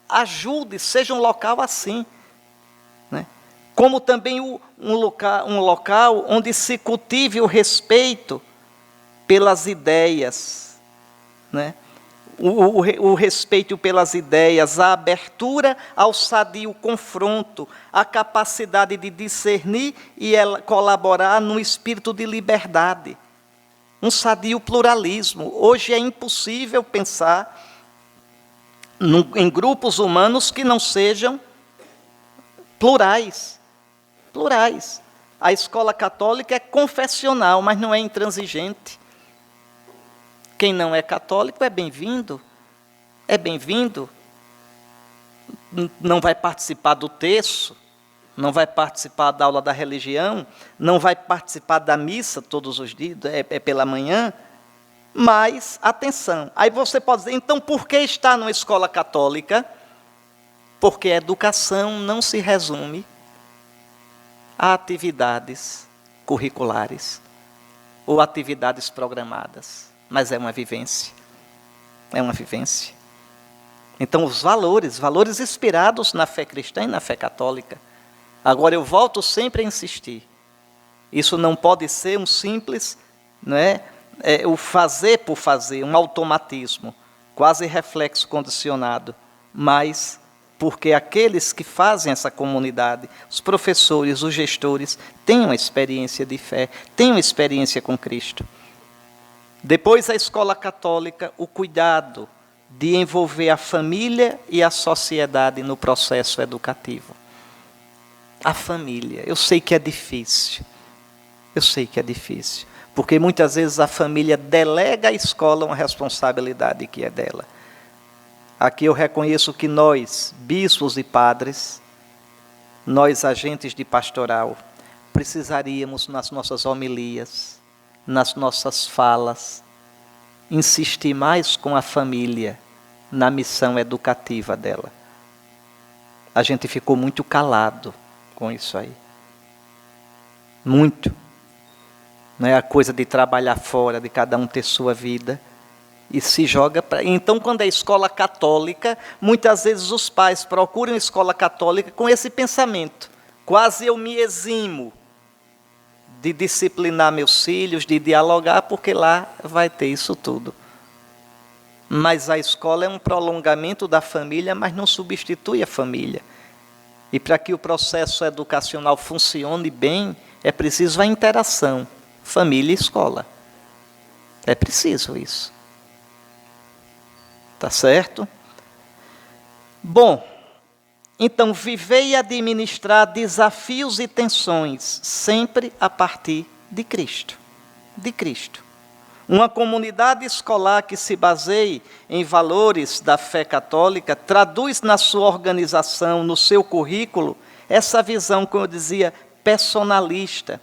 Speaker 2: ajude, seja um local assim, né? Como também um local onde se cultive o respeito pelas ideias, né? O respeito pelas ideias, a abertura ao sadio confronto, a capacidade de discernir e colaborar no espírito de liberdade. Um sadio pluralismo. Hoje é impossível pensar em grupos humanos que não sejam plurais. Plurais. A escola católica é confessional, mas não é intransigente. Quem não é católico é bem-vindo. É bem-vindo. Não vai participar do terço, não vai participar da aula da religião, não vai participar da missa todos os dias, é pela manhã. Mas, atenção, aí você pode dizer, então por que está numa escola católica? Porque a educação não se resume a atividades curriculares ou atividades programadas, mas é uma vivência. é uma vivência. Então, os valores inspirados na fé cristã e na fé católica. Agora, eu volto sempre a insistir. Isso não pode ser um simples, o fazer por fazer, um automatismo, quase reflexo condicionado, mas porque aqueles que fazem essa comunidade, os professores, os gestores, têm uma experiência de fé, têm uma experiência com Cristo. Depois, a escola católica, o cuidado de envolver a família e a sociedade no processo educativo. A família, eu sei que é difícil, porque muitas vezes a família delega à escola uma responsabilidade que é dela. Aqui eu reconheço que nós, bispos e padres, nós agentes de pastoral, precisaríamos nas nossas homilias, nas nossas falas, insistir mais com a família na missão educativa dela. A gente ficou muito calado com isso aí. Muito. Não é a coisa de trabalhar fora, de cada um ter sua vida, e se joga para... Então, quando é escola católica, muitas vezes os pais procuram escola católica com esse pensamento. Quase eu me eximo de disciplinar meus filhos, de dialogar, porque lá vai ter isso tudo. Mas a escola é um prolongamento da família, mas não substitui a família. E para que o processo educacional funcione bem, é preciso a interação, família e escola. É preciso isso. Tá certo? Bom, então viver e administrar desafios e tensões, sempre a partir de Cristo. De Cristo. Uma comunidade escolar que se baseie em valores da fé católica, traduz na sua organização, no seu currículo, essa visão, como eu dizia, personalista.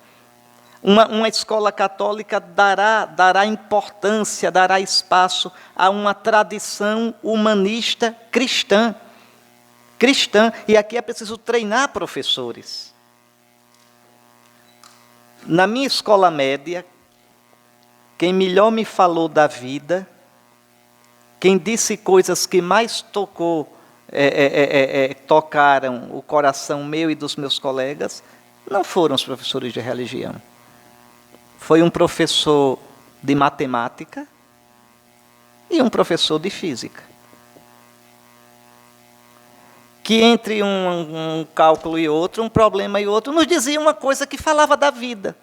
Speaker 2: Uma escola católica dará importância, dará espaço a uma tradição humanista cristã. E aqui é preciso treinar professores. Na minha escola média, quem melhor me falou da vida, quem disse coisas que mais tocaram o coração meu e dos meus colegas, não foram os professores de religião. Foi um professor de matemática e um professor de física. Que entre um cálculo e outro, um problema e outro, nos dizia uma coisa que falava da vida.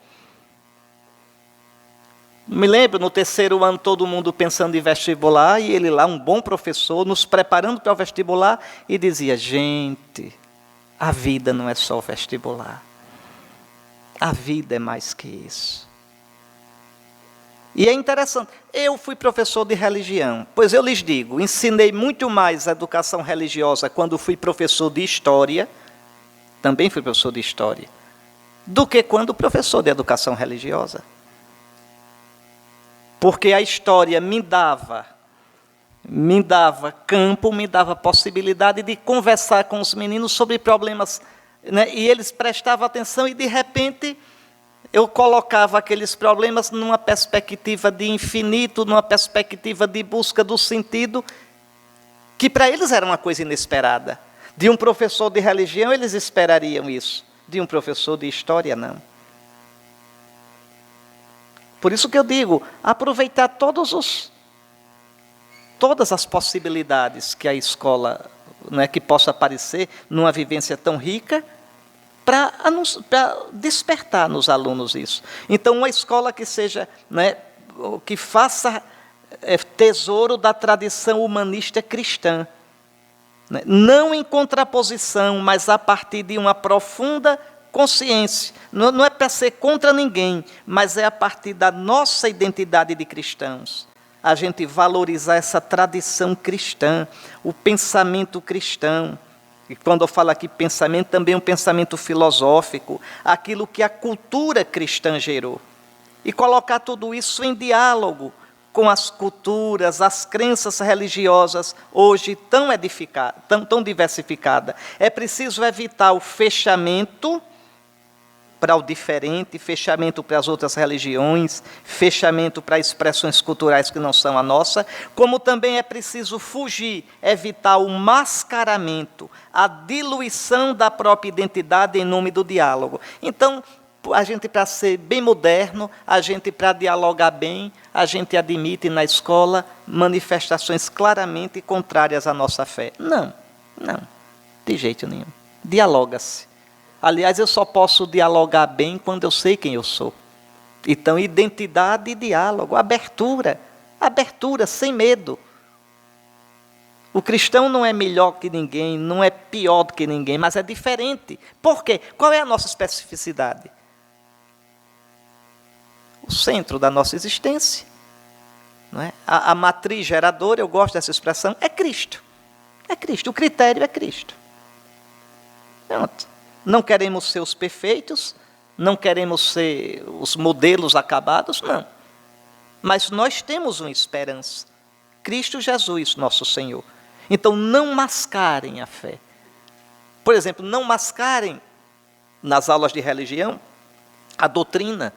Speaker 2: Me lembro, no 3º ano, todo mundo pensando em vestibular, e ele lá, um bom professor, nos preparando para o vestibular, e dizia, gente, a vida não é só o vestibular. A vida é mais que isso. E é interessante, eu fui professor de religião, pois eu lhes digo, ensinei muito mais a educação religiosa quando fui professor de história, também fui professor de história, do que quando professor de educação religiosa. Porque a história me dava campo, me dava possibilidade de conversar com os meninos sobre problemas, e eles prestavam atenção e, de repente, eu colocava aqueles problemas numa perspectiva de infinito, numa perspectiva de busca do sentido, que para eles era uma coisa inesperada. De um professor de religião, eles esperariam isso. De um professor de história, não. Por isso que eu digo, aproveitar todas as possibilidades que a escola, que possa aparecer numa vivência tão rica, para despertar nos alunos isso. Então, uma escola que seja, que faça tesouro da tradição humanista cristã, não em contraposição, mas a partir de uma profunda consciência. Não é para ser contra ninguém, mas é a partir da nossa identidade de cristãos. A gente valorizar essa tradição cristã, o pensamento cristão. E quando eu falo aqui pensamento, também um pensamento filosófico, aquilo que a cultura cristã gerou. E colocar tudo isso em diálogo com as culturas, as crenças religiosas, hoje tão diversificadas. É preciso evitar o fechamento para o diferente, fechamento para as outras religiões, fechamento para expressões culturais que não são a nossa, como também é preciso fugir, evitar o mascaramento, a diluição da própria identidade em nome do diálogo. Então, a gente, para ser bem moderno, a gente, para dialogar bem, a gente admite na escola manifestações claramente contrárias à nossa fé. Não, de jeito nenhum. Dialoga-se. Aliás, eu só posso dialogar bem quando eu sei quem eu sou. Então, identidade e diálogo, abertura, sem medo. O cristão não é melhor que ninguém, não é pior do que ninguém, mas é diferente. Por quê? Qual é a nossa especificidade? O centro da nossa existência, não é? A matriz geradora, eu gosto dessa expressão, é Cristo. É Cristo, o critério é Cristo. Pronto. Não queremos ser os perfeitos, não queremos ser os modelos acabados, não. Mas nós temos uma esperança. Cristo Jesus, nosso Senhor. Então, não mascarem a fé. Por exemplo, não mascarem, nas aulas de religião, a doutrina.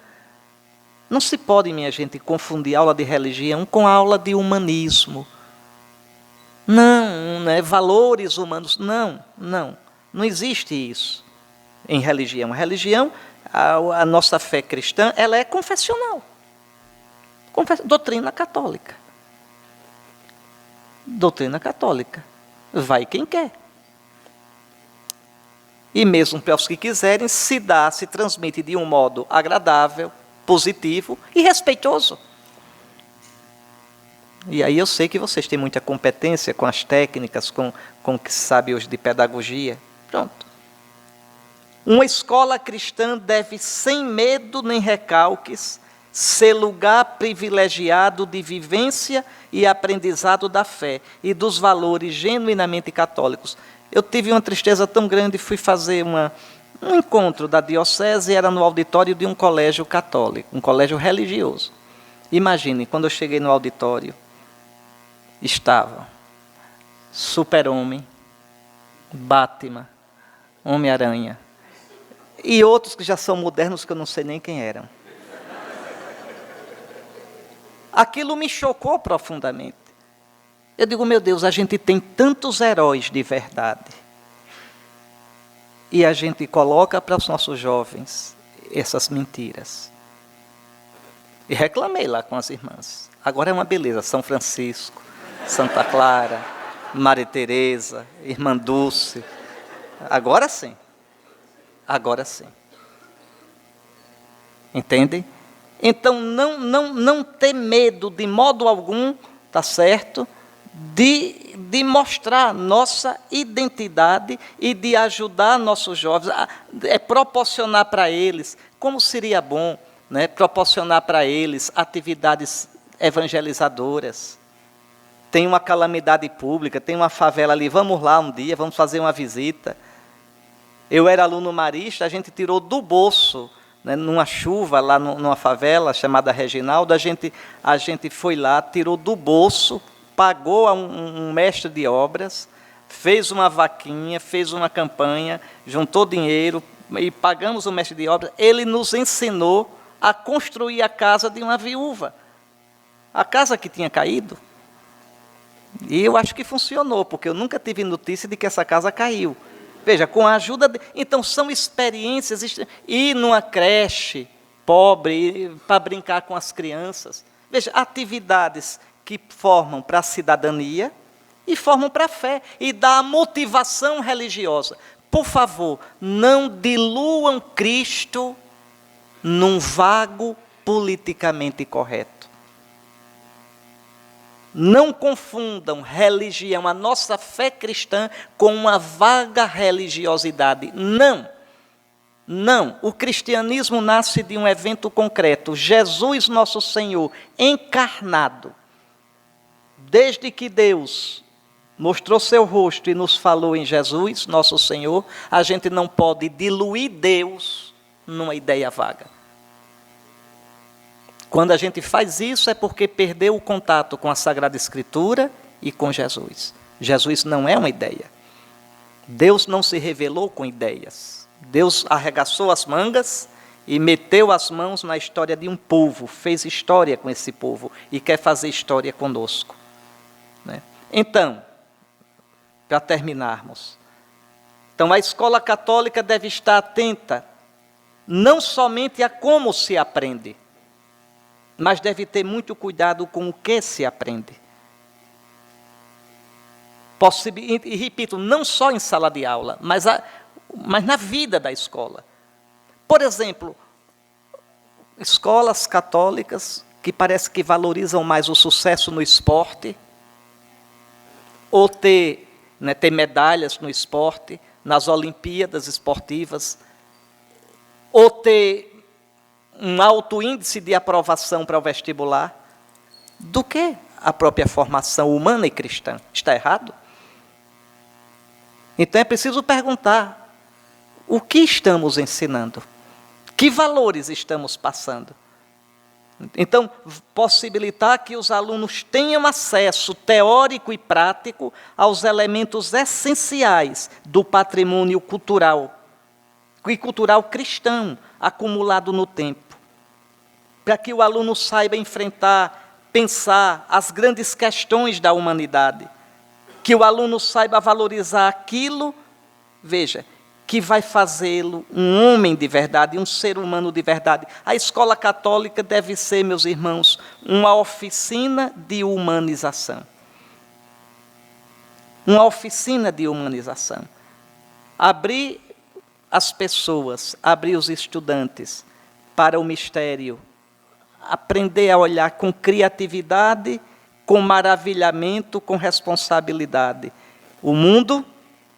Speaker 2: Não se pode, minha gente, confundir aula de religião com aula de humanismo. Não, valores humanos, não. Não existe isso em religião. A religião, a nossa fé cristã, ela é confessional. Doutrina católica. Doutrina católica. Vai quem quer. E mesmo para os que quiserem, se transmite de um modo agradável, positivo e respeitoso. E aí eu sei que vocês têm muita competência com as técnicas, com o que se sabe hoje de pedagogia. Pronto. Uma escola cristã deve, sem medo nem recalques, ser lugar privilegiado de vivência e aprendizado da fé e dos valores genuinamente católicos. Eu tive uma tristeza tão grande, fui fazer um encontro da diocese, era no auditório de um colégio católico, um colégio religioso. Imagine, quando eu cheguei no auditório, estava Super-Homem, Batman, Homem-Aranha, e outros que já são modernos que eu não sei nem quem eram. Aquilo me chocou profundamente. Eu digo, meu Deus, a gente tem tantos heróis de verdade. E a gente coloca para os nossos jovens essas mentiras. E reclamei lá com as irmãs. Agora é uma beleza, São Francisco, Santa Clara, Maria Teresa, Irmã Dulce. Agora sim. Agora sim. Entendem? Então, não ter medo de modo algum, tá certo? De mostrar nossa identidade e de ajudar nossos jovens, proporcionar para eles, como seria bom, né, proporcionar para eles atividades evangelizadoras. Tem uma calamidade pública, tem uma favela ali, vamos lá um dia, vamos fazer uma visita. Eu era aluno marista, a gente tirou do bolso, né, numa chuva lá numa favela chamada Reginaldo, a gente foi lá, tirou do bolso, pagou a um mestre de obras, fez uma vaquinha, fez uma campanha, juntou dinheiro e pagamos o mestre de obras. Ele nos ensinou a construir a casa de uma viúva, a casa que tinha caído. E eu acho que funcionou, porque eu nunca tive notícia de que essa casa caiu. Veja, com a ajuda Então, são experiências. Ir numa creche pobre, para brincar com as crianças. Veja, atividades que formam para a cidadania e formam para a fé. E dá a motivação religiosa. Por favor, não diluam Cristo num vago politicamente correto. Não confundam religião, a nossa fé cristã, com uma vaga religiosidade. Não. O cristianismo nasce de um evento concreto. Jesus, nosso Senhor, encarnado. Desde que Deus mostrou seu rosto e nos falou em Jesus, nosso Senhor, a gente não pode diluir Deus numa ideia vaga. Quando a gente faz isso é porque perdeu o contato com a Sagrada Escritura e com Jesus. Jesus não é uma ideia. Deus não se revelou com ideias. Deus arregaçou as mangas e meteu as mãos na história de um povo, fez história com esse povo e quer fazer história conosco, né? Então, para terminarmos, então a escola católica deve estar atenta não somente a como se aprende, mas deve ter muito cuidado com o que se aprende. E repito, não só em sala de aula, mas na vida da escola. Por exemplo, escolas católicas que parece que valorizam mais o sucesso no esporte, ou ter medalhas no esporte, nas Olimpíadas esportivas, ou ter um alto índice de aprovação para o vestibular, do que a própria formação humana e cristã. Está errado? Então é preciso perguntar, o que estamos ensinando? Que valores estamos passando? Então, possibilitar que os alunos tenham acesso teórico e prático aos elementos essenciais do patrimônio cultural, e cultural cristão, acumulado no tempo, para que o aluno saiba enfrentar, pensar as grandes questões da humanidade, que o aluno saiba valorizar aquilo, veja, que vai fazê-lo um homem de verdade, um ser humano de verdade. A escola católica deve ser, meus irmãos, uma oficina de humanização. Uma oficina de humanização. Abrir as pessoas, abrir os estudantes para o mistério, aprender a olhar com criatividade, com maravilhamento, com responsabilidade. O mundo,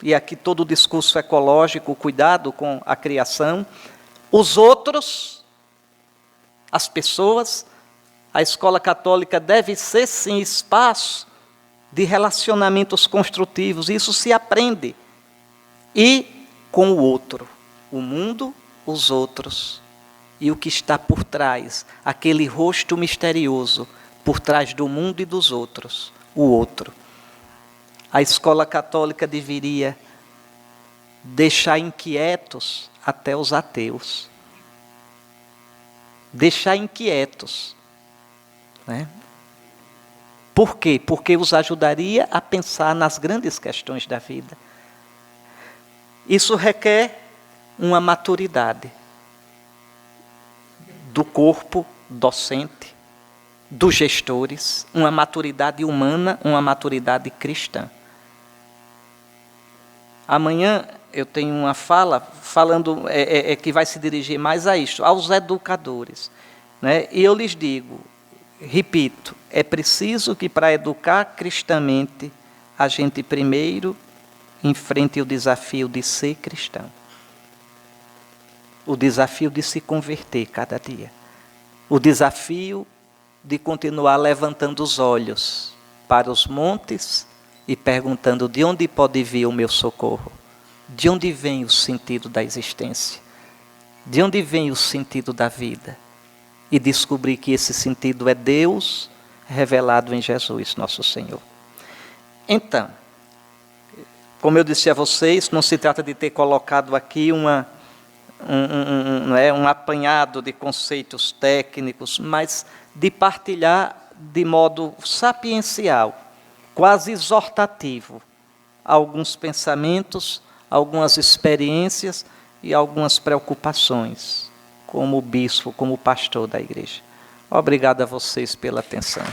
Speaker 2: e aqui todo o discurso ecológico, cuidado com a criação, os outros, as pessoas. A escola católica deve ser, sim, espaço de relacionamentos construtivos, isso se aprende. E com o outro, o mundo, os outros, e o que está por trás, aquele rosto misterioso, por trás do mundo e dos outros, o outro. A escola católica deveria deixar inquietos até os ateus. Deixar inquietos, né? Por quê? Porque os ajudaria a pensar nas grandes questões da vida. Isso requer uma maturidade do corpo docente, dos gestores, uma maturidade humana, uma maturidade cristã. Amanhã eu tenho uma fala falando que vai se dirigir mais a isto, aos educadores, né? E eu lhes digo, repito, é preciso que para educar cristamente a gente primeiro enfrente o desafio de ser cristão. O desafio de se converter cada dia. O desafio de continuar levantando os olhos para os montes e perguntando de onde pode vir o meu socorro. De onde vem o sentido da existência? De onde vem o sentido da vida? E descobrir que esse sentido é Deus revelado em Jesus, nosso Senhor. Então, como eu disse a vocês, não se trata de ter colocado aqui um apanhado de conceitos técnicos, mas de partilhar de modo sapiencial, quase exortativo, alguns pensamentos, algumas experiências e algumas preocupações, como bispo, como pastor da igreja. Obrigado a vocês pela atenção.